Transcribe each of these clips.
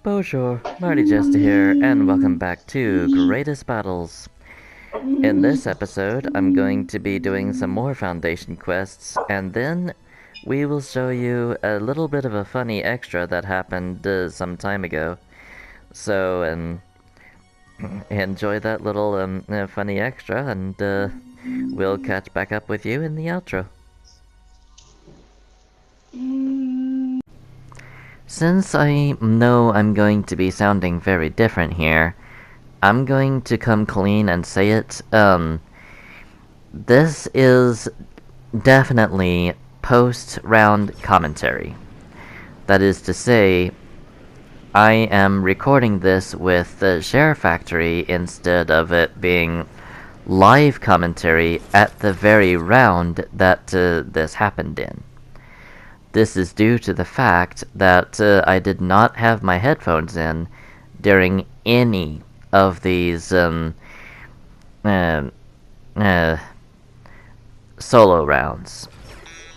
Bonjour, Marty Jester here, and welcome back to Greatest Battles. In this episode, I'm going to be doing some more Foundation quests, and then we will show you a little bit of a funny extra that happened some time ago. So, enjoy that little funny extra, and we'll catch back up with you in the outro. Since I know I'm going to be sounding very different here, I'm going to come clean and say it. This is definitely post-round commentary. That is to say, I am recording this with the Share Factory instead of it being live commentary at the very round that this happened in. This is due to the fact that I did not have my headphones in during any of these solo rounds.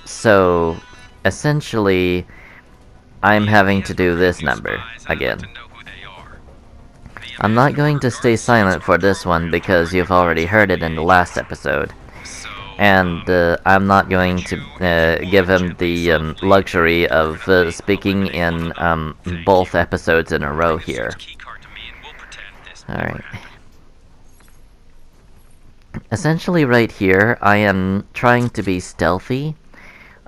So, essentially, I'm having to do this number again. I'm not going to stay silent for this one because you've already heard it in the last episode. And I'm not going to give him the luxury of speaking in both episodes in a row here. Alright. Essentially right here, I am trying to be stealthy.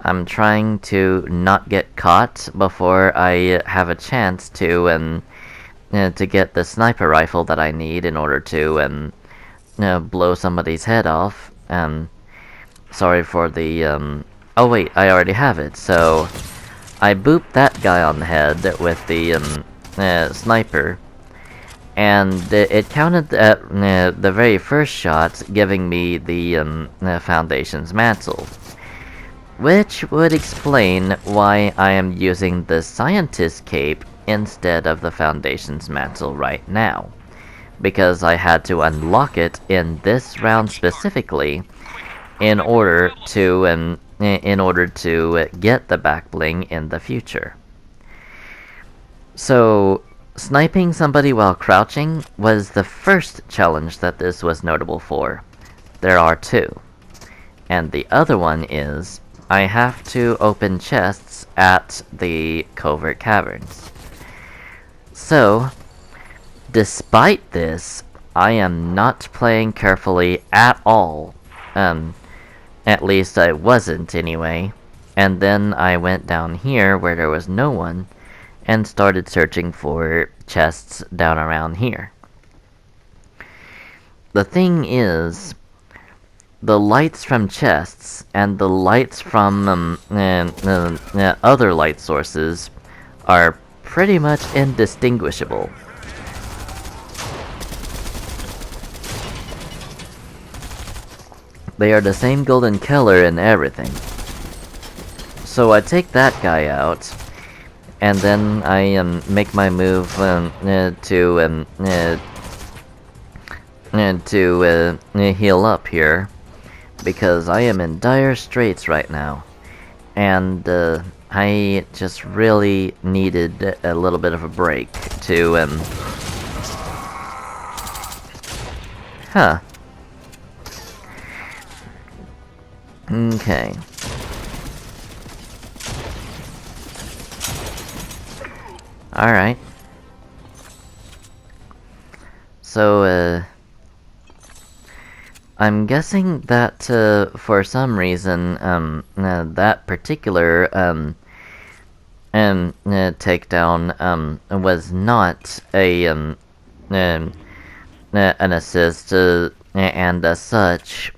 I'm trying to not get caught before I have a chance to get the sniper rifle that I need in order to blow somebody's head off. Sorry for the, oh wait, I already have it, so I booped that guy on the head with the, sniper, and it counted at the very first shot, giving me the, Foundation's mantle, which would explain why I am using the Scientist Cape instead of the Foundation's mantle right now, because I had to unlock it in this round specifically, in order to get the back bling in the future. So, sniping somebody while crouching was the first challenge that this was notable for. There are two. And the other one is, I have to open chests at the Covert Caverns. So, despite this, I am not playing carefully at all. At least I wasn't, anyway. And then I went down here where there was no one, and started searching for chests down around here. The thing is, the lights from chests and the lights from other light sources are pretty much indistinguishable. They are the same golden color and everything. So I take that guy out, and then I make my move to heal up here, because I am in dire straits right now, and I just really needed a little bit of a break to Okay. Alright. So, I'm guessing that, for some reason, that particular, takedown, was not an assist, and as such,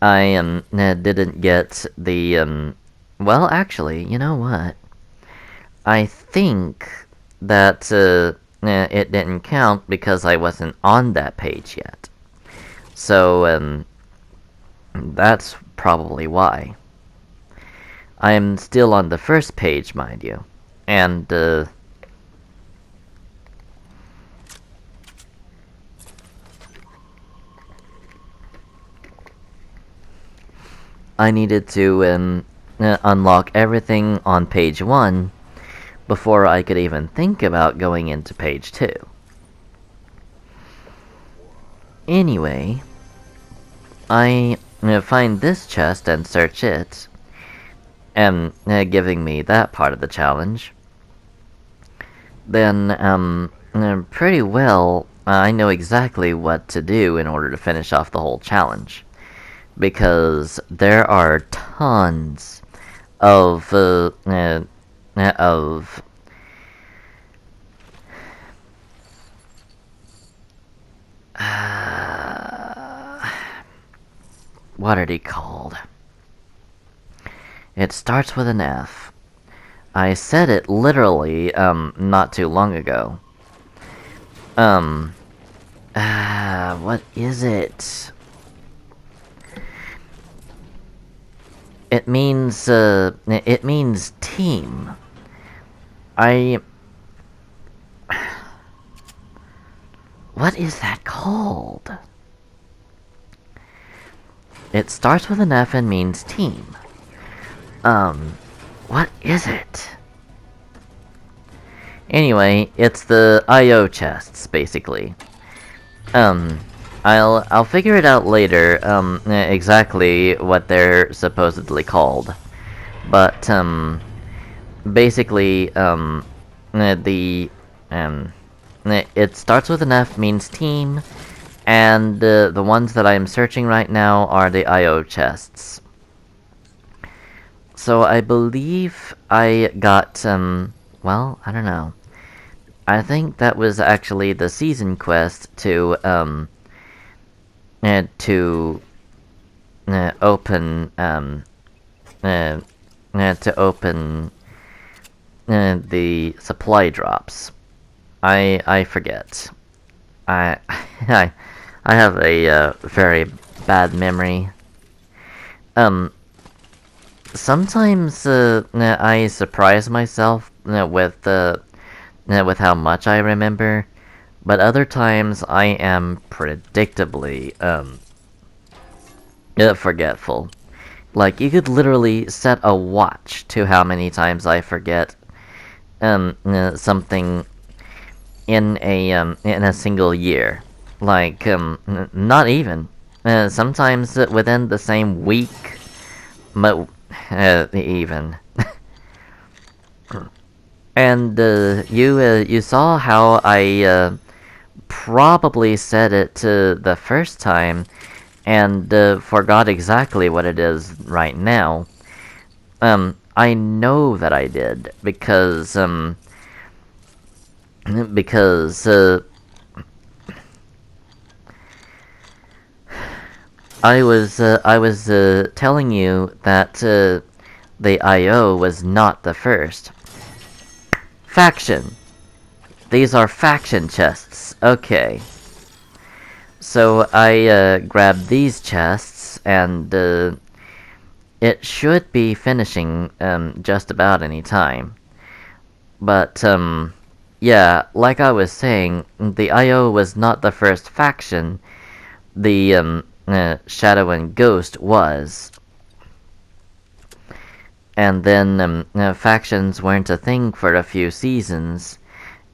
I didn't get the well, actually, you know what? I think that it didn't count because I wasn't on that page yet. So that's probably why. I am still on the first page, mind you. And I needed to unlock everything on page 1 before I could even think about going into page 2. Anyway, I find this chest and search it, and giving me that part of the challenge. Then, pretty well, I know exactly what to do in order to finish off the whole challenge. Because there are tons of, what are they called? It starts with an F. I said it literally, not too long ago. What is it? It means team. What is that called? It starts with an F and means team. What is it? Anyway, it's the IO chests, basically. I'll figure it out later, exactly what they're supposedly called. But, basically, it starts with an F, means team, and the ones that I'm searching right now are the IO chests. So I believe I got, well, I don't know. I think that was actually the season quest to open, the supply drops. I forget. I I have a very bad memory. Sometimes I surprise myself with how much I remember, but other times I am predictably forgetful. Like, you could literally set a watch to how many times I forget something in a single year. Like, not even. Sometimes within the same week, even. And you saw how I probably said it the first time, and forgot exactly what it is right now. I know that I did because I was telling you that the IO was not the first. Faction. These are faction chests. Okay. So I grabbed these chests, and it should be finishing just about any time. But yeah, like I was saying, the IO was not the first faction. The Shadow and Ghost was. And then factions weren't a thing for a few seasons,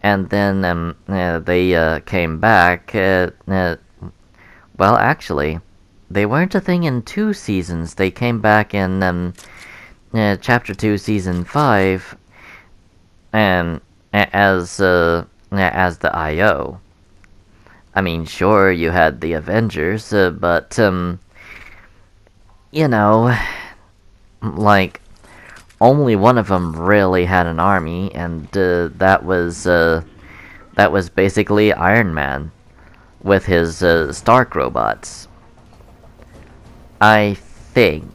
and then they came back. Well, actually, they weren't a thing in 2 seasons. They came back in Chapter 2, Season 5, as the IO. I mean, sure, you had the Avengers, but you know, like, only one of them really had an army, and that was basically Iron Man with his Stark robots. I think.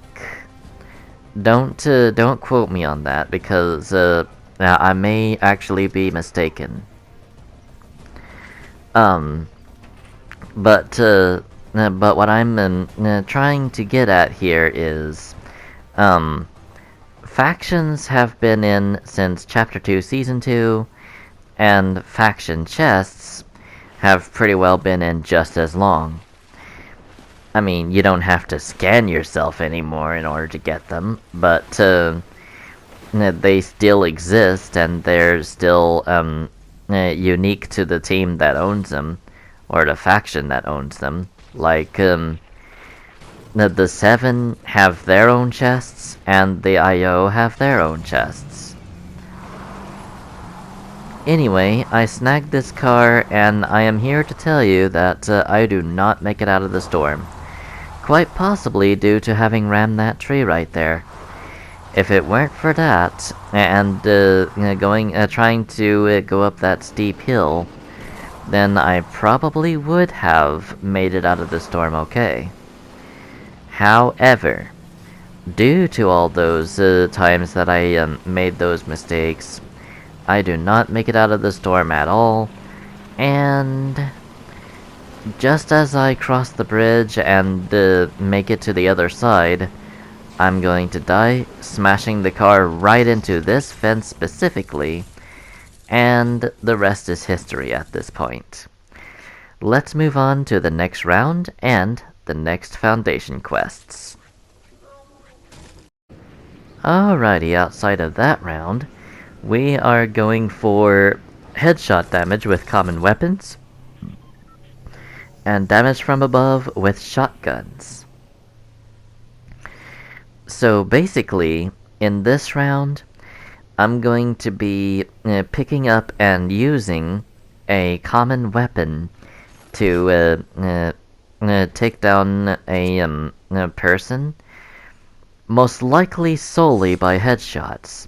Don't quote me on that, because I may actually be mistaken. But what I'm trying to get at here is, factions have been in since Chapter 2, Season 2, and faction chests have pretty well been in just as long. I mean, you don't have to scan yourself anymore in order to get them, but they still exist and they're still unique to the team that owns them, or the faction that owns them. Like, the Seven have their own chests, and the IO have their own chests. Anyway, I snagged this car, and I am here to tell you that I do not make it out of the storm. Quite possibly due to having rammed that tree right there. If it weren't for that, and trying to go up that steep hill, then I probably would have made it out of the storm okay. However, due to all those times that I made those mistakes, I do not make it out of the storm at all, and just as I cross the bridge and make it to the other side, I'm going to die, smashing the car right into this fence specifically, and the rest is history at this point. Let's move on to the next round and the next Foundation quests. Alrighty, outside of that round, we are going for headshot damage with common weapons, and damage from above with shotguns. So basically, in this round, I'm going to be picking up and using a common weapon to take down a person, most likely solely by headshots.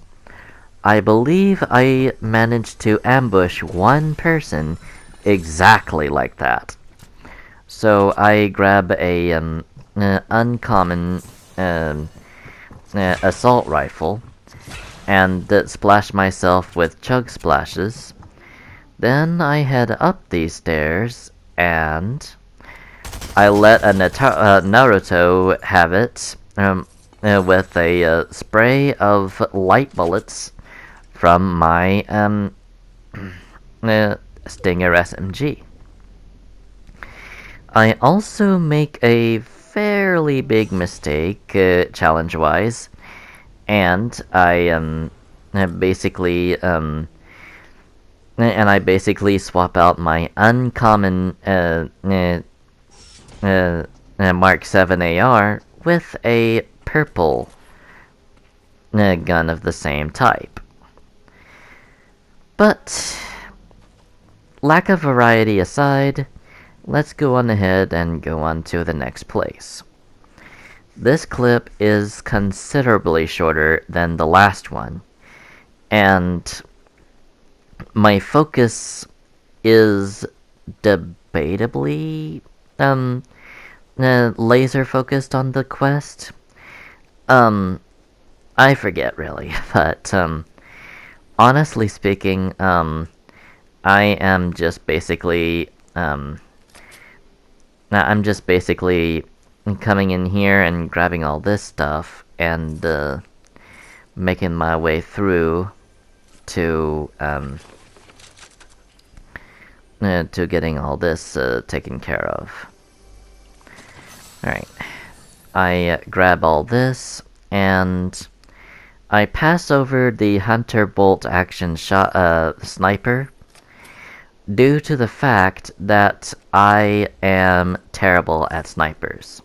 I believe I managed to ambush one person exactly like that. So I grab a uncommon assault rifle and splash myself with chug splashes. Then I head up these stairs and I let Naruto have it with a spray of light bullets from my Stinger SMG. I also make a fairly big mistake challenge-wise, and I basically swap out my uncommon Mark 7 AR with a purple gun of the same type. But lack of variety aside, let's go on ahead and go on to the next place. This clip is considerably shorter than the last one, and my focus is debatably laser focused on the quest. I forget really, but honestly speaking, I am just basically I'm just basically coming in here and grabbing all this stuff and making my way through to getting all this taken care of. Alright, I grab all this and I pass over the Hunter Bolt action shot sniper due to the fact that I am terrible at snipers.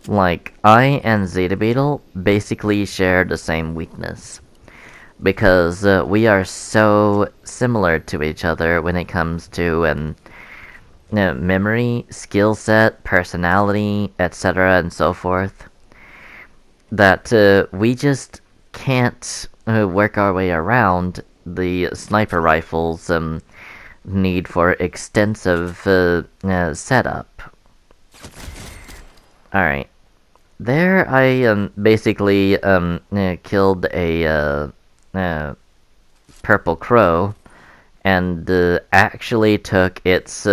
Like, I and Zeta Beetle basically share the same weakness, because we are so similar to each other when it comes to memory, skill set, personality, etc. and so forth, that we just can't work our way around the sniper rifle's need for extensive setup. Alright. There I basically killed a purple crow and actually took its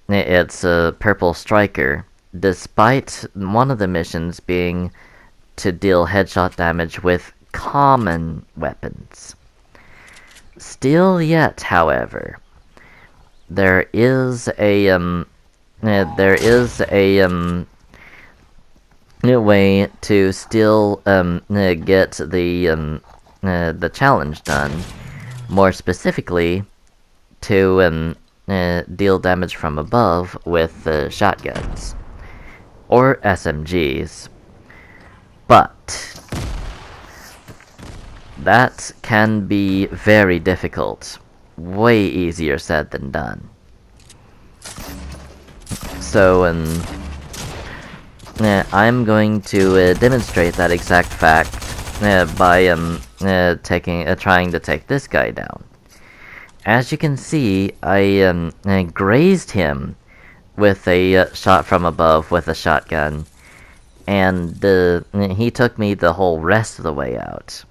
purple striker, despite one of the missions being to deal headshot damage with common weapons. Still yet, however, there is a way to still get the challenge done. More specifically, to deal damage from above with shotguns or SMGs. But that can be very difficult. Way easier said than done. So, I'm going to demonstrate that exact fact by trying to take this guy down. As you can see, I grazed him with a shot from above with a shotgun, and he took me the whole rest of the way out.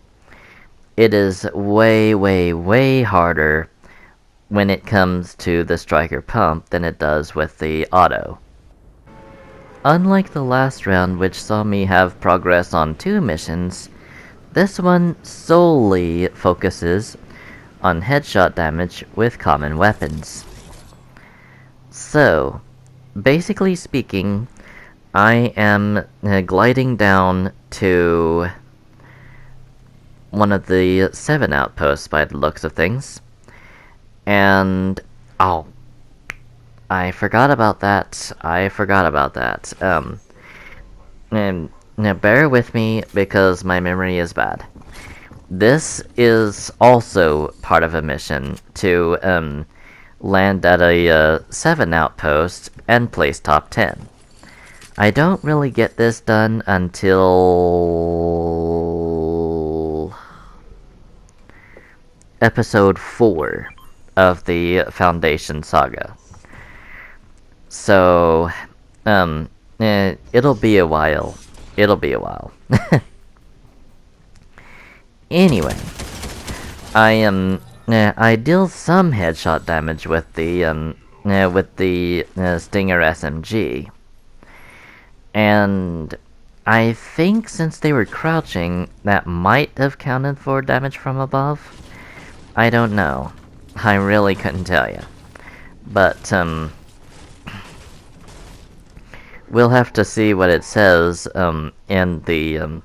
It is way, way, way harder when it comes to the striker pump than it does with the auto. Unlike the last round, which saw me have progress on 2 missions, this one solely focuses on headshot damage with common weapons. So, basically speaking, I am gliding down to one of the 7 outposts by the looks of things. And, oh, I forgot about that. And now bear with me because my memory is bad. This is also part of a mission to land at a 7 outpost and place top 10. I don't really get this done until episode 4 of the Foundation Saga. So, it'll be a while. Anyway, I deal some headshot damage with the Stinger SMG, and I think since they were crouching, that might have counted for damage from above. I don't know. I really couldn't tell you, but we'll have to see what it says in the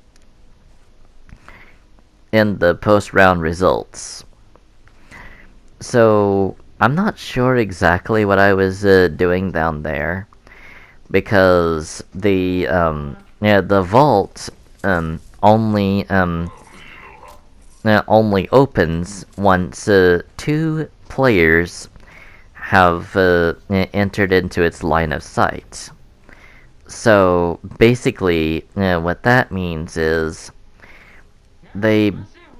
post-round results. So, I'm not sure exactly what I was doing down there, because the vault only opens once 2 players have entered into its line of sight. So basically, what that means is they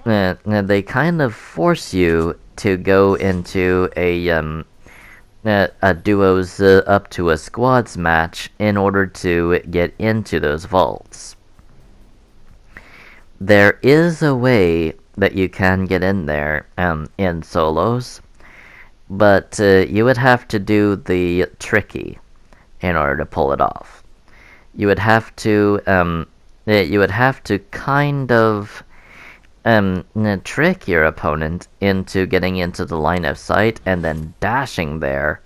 kind of force you to go into a duos up to a squads match in order to get into those vaults. There is a way that you can get in there in solos, but you would have to do the tricky in order to pull it off. You would have to kind of trick your opponent into getting into the line of sight and then dashing there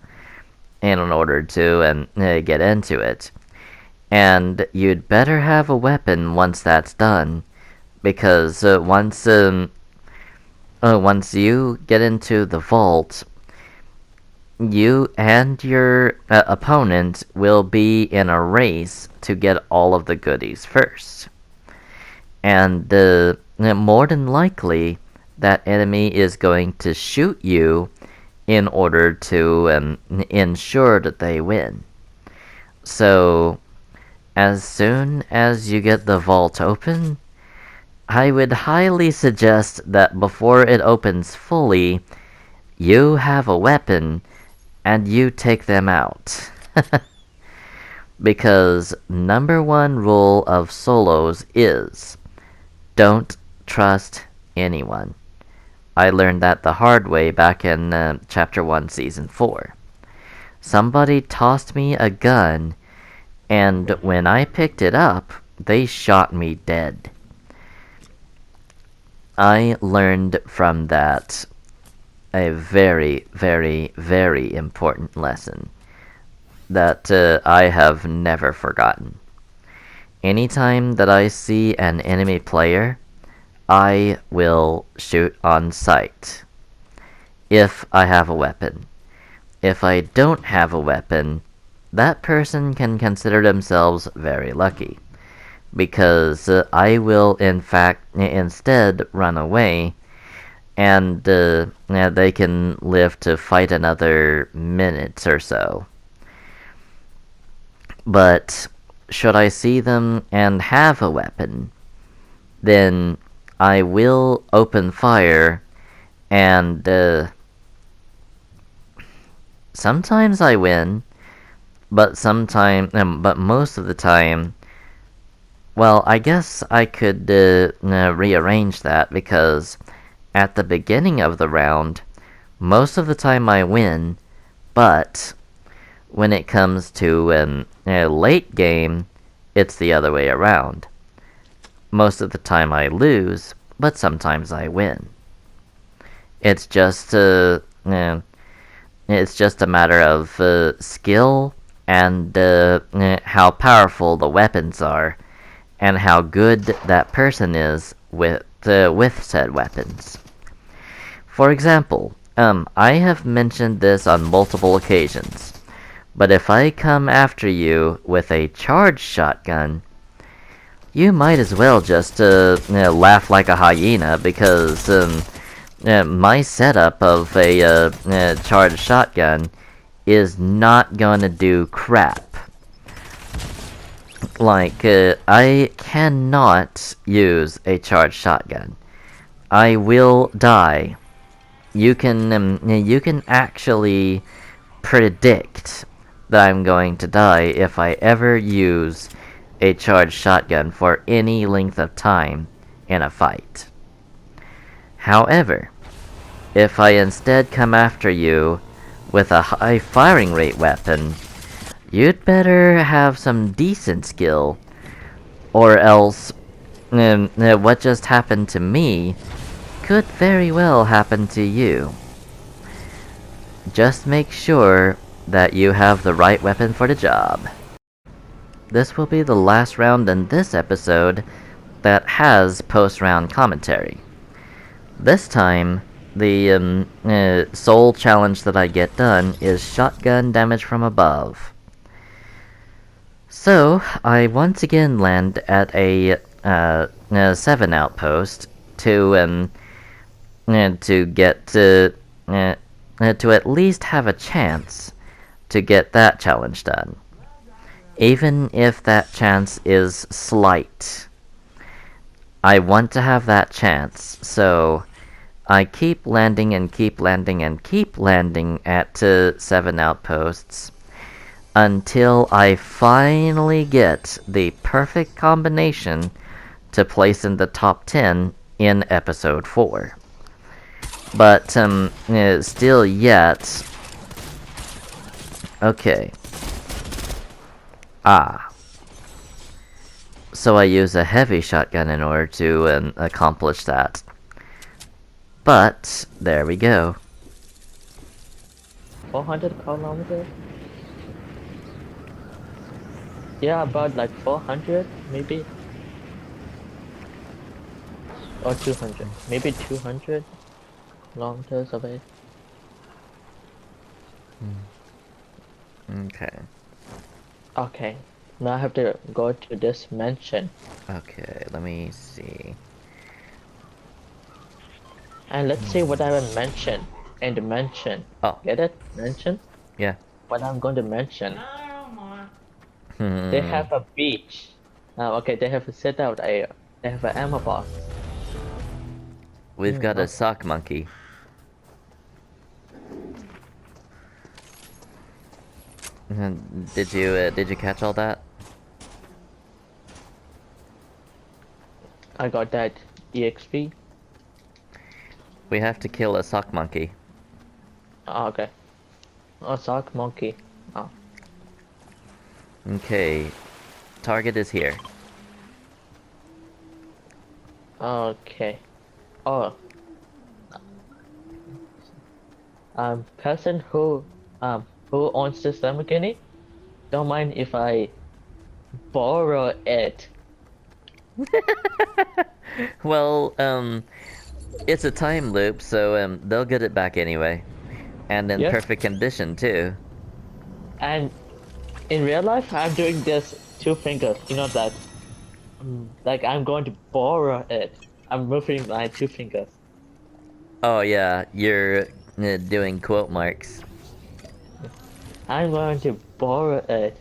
in order to get into it. And you'd better have a weapon once that's done, because once you get into the vault, you and your opponent will be in a race to get all of the goodies first. And more than likely, that enemy is going to shoot you in order to ensure that they win. So, as soon as you get the vault open, I would highly suggest that before it opens fully, you have a weapon and you take them out. Because number 1 rule of solos is, don't trust anyone. I learned that the hard way back in Chapter 1, Season 4. Somebody tossed me a gun, and when I picked it up, they shot me dead. I learned from that a very, very, very important lesson that I have never forgotten. anytime that I see an enemy player, I will shoot on sight. If I have a weapon. If I don't have a weapon, that person can consider themselves very lucky. Because I will in fact instead run away, and they can live to fight another minute or so. But should I see them and have a weapon, then I will open fire, and sometimes I win, but most of the time, well, I guess I could rearrange that, because at the beginning of the round, most of the time I win, but when it comes to a late game, it's the other way around. Most of the time I lose, but sometimes I win. It's just a matter of skill and how powerful the weapons are, and how good that person is with said weapons. For example, I have mentioned this on multiple occasions, but if I come after you with a charged shotgun, you might as well just laugh like a hyena, because my setup of a charged shotgun is not gonna do crap. Like, I cannot use a charged shotgun. I will die. You can actually predict that I'm going to die if I ever use a charged shotgun for any length of time in a fight. However, if I instead come after you with a high firing rate weapon, you'd better have some decent skill, or else what just happened to me could very well happen to you. Just make sure that you have the right weapon for the job. This will be the last round in this episode that has post-round commentary. This time, the sole challenge that I get done is shotgun damage from above. So, I once again land at a 7 outpost to get to at least have a chance to get that challenge done. Even if that chance is slight. I want to have that chance, so I keep landing and keep landing and keep landing at 7 outposts until I finally get the perfect combination to place in the top 10 in episode 4. But, still yet... Okay. So I use a heavy shotgun in order to accomplish that. But, there we go. 400 kilometers? Yeah, about like 400 maybe. Or 200. Maybe 200 kilometers away. Okay. Okay. Now I have to go to this mansion. Okay, let me see. And let's see what I will mention in the mansion. Oh. Get it? Mansion? Yeah. What I'm going to mention. They Hmm. have a beach. Okay, they have set out they have an ammo box. We've got a Okay. sock monkey. Did you catch all that? I got that EXP. We have to kill a sock monkey. Oh, okay. Oh, sock monkey. Oh. Okay. Target is here. Okay. Oh. Person who owns this Lamborghini, don't mind if I borrow it Well, it's a time loop, so they'll get it back anyway, and in Yes. perfect condition too. And in real life, I'm doing this two fingers. You know that, like I'm going to borrow it. I'm moving my two fingers. Oh yeah, you're doing quote marks. I'm going to borrow it.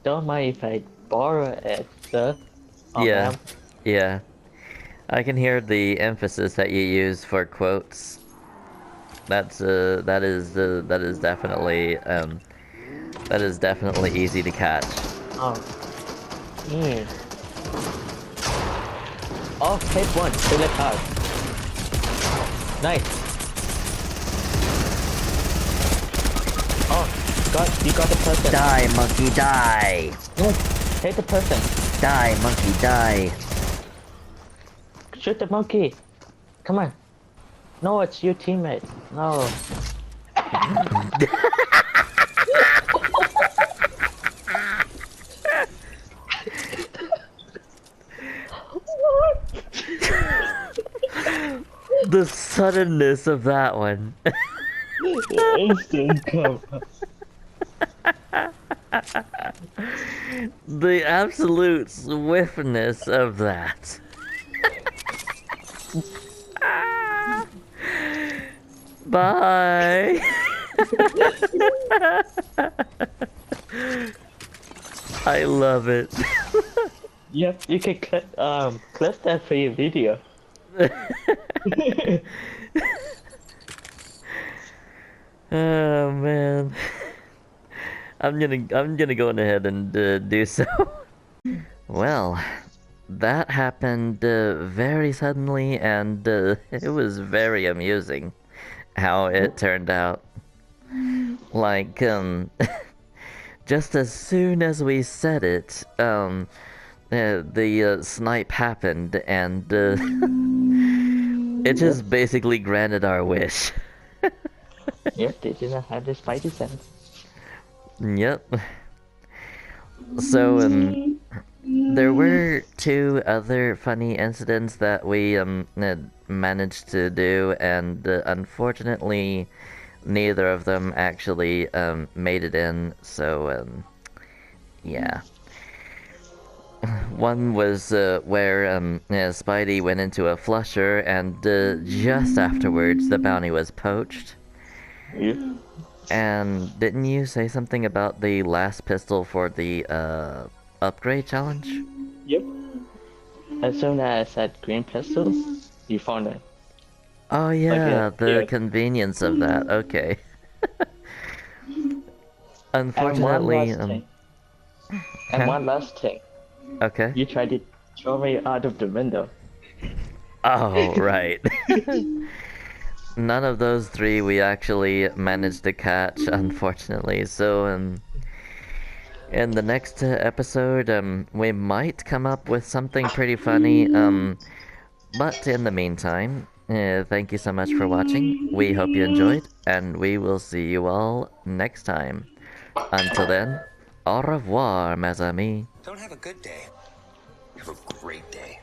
Don't mind if I borrow it, sir. Oh, Yeah, ma'am. yeah. I can hear the emphasis that you use for quotes. That is definitely that is definitely easy to catch. Oh. Mm. Oh, hit one. Select card. Nice. Oh, you got the person. Die, monkey, die! Yes. Hit the person. Die, monkey, die! Shoot the monkey. Come on. No, it's your teammate. No. The suddenness of that one. Instant cover. The absolute swiftness of that. Bye. I love it. Yep, you can clip that for your video. Oh man. I'm gonna go on ahead and do so. Well, that happened very suddenly, and it was very amusing how it turned out. Like, just as soon as we said it, the snipe happened, and it just basically granted our wish. Yep, they do not have the spidey sense. Yep. So, there were two other funny incidents that we had managed to do, and unfortunately, neither of them actually made it in. So, yeah. One was where Spidey went into a flusher, and just afterwards, the bounty was poached. Yep. And didn't you say something about the last pistol for the upgrade challenge? Yep. As soon as I said green pistol, you found it. Oh yeah, Okay, the yeah. convenience of that. Okay. And one Unfortunately, last thing. huh? And one last thing. Okay. You tried to throw me out of the window. Oh, right. None of those three we actually managed to catch, unfortunately. So, in the next episode, we might come up with something pretty funny. But in the meantime, thank you so much for watching. We hope you enjoyed, and we will see you all next time. Until then, au revoir, mes amis. Don't have a good day. Have a great day.